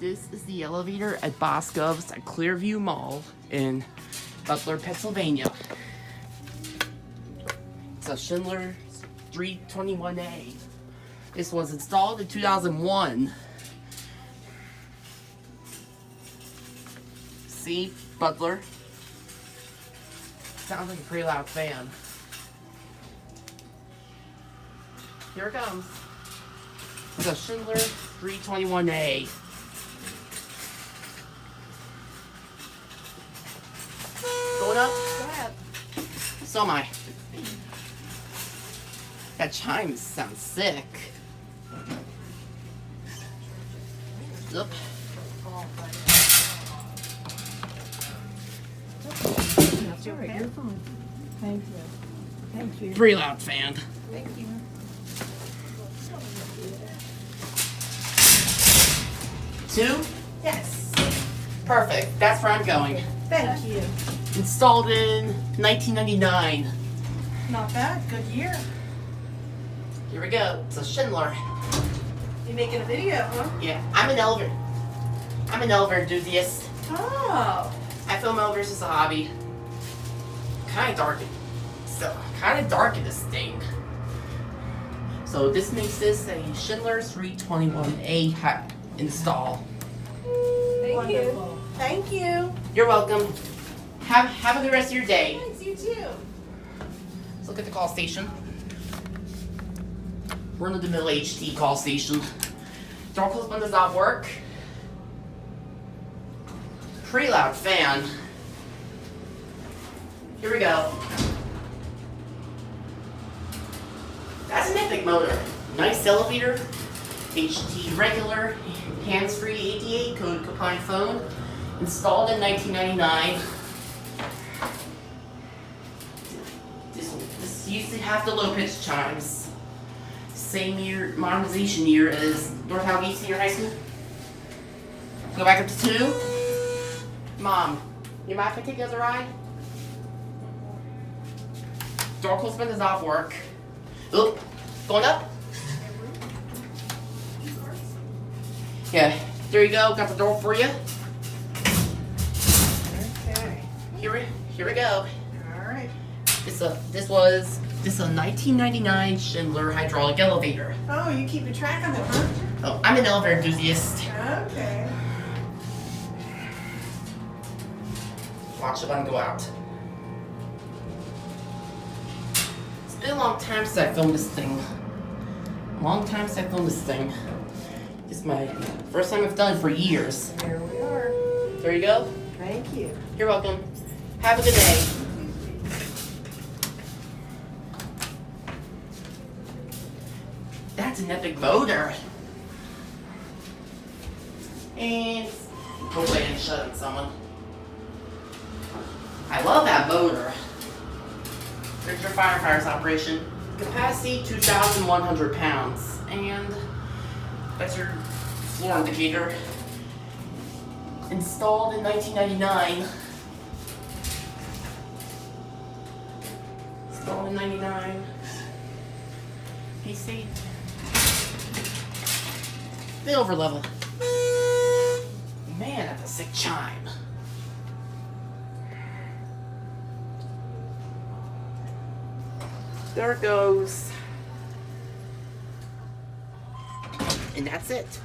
This is the elevator at Boscov's at Clearview Mall in Butler, Pennsylvania. It's a Schindler 321A. This was installed in 2001. See, Butler. Sounds like a pretty loud fan. Here it comes. It's a Schindler 321A. Going up? Go ahead. So am I. That chime sounds sick. Oop. That's all right. You're fine. Thank you. Thank you. Pretty loud fan. Thank you. Two? Yes. Perfect. That's where I'm going. Thank you. Installed in 1999. Not bad. Good year. Here we go. It's a Schindler. You making a video, huh? Yeah, I'm an elevator enthusiast. Oh. I film elevators as a hobby. Kind of dark in this thing. So this makes this a Schindler 321A install. Thank you. Thank you. You're welcome. Have a good rest of your day. Thanks, you too. Let's look at the call station. We're in the middle HT call station. Door close button does not work. Pretty loud fan. Here we go. That's an epic motor. Nice elevator. HT regular, hands-free ADA code compliant phone. Installed in 1999. This used to have the low pitch chimes. Same year, modernization year as Northvue Senior High School. Go back up to 2. Mom, you mind if I take you as a ride? Door close button does not work. Oop, going up. Yeah, there you go. Got the door for you. Okay. Here we go. All right. This is a 1999 Schindler hydraulic elevator. Oh, you keeping track of it, huh? Oh, I'm an elevator enthusiast. Okay. Watch the button go out. It's been a long time since I filmed this thing. This is my first time I've done it for years. Here we are. There you go. Thank you. You're welcome. Have a good day. That's an epic motor. And go away and shut it, someone. I love that motor. There's your firefighter's operation. Capacity 2,100 pounds. And that's your floor indicator. Installed in 1999. Installed in 99. Hey, see? Bit over level. Man, that's a sick chime. There it goes. And that's it.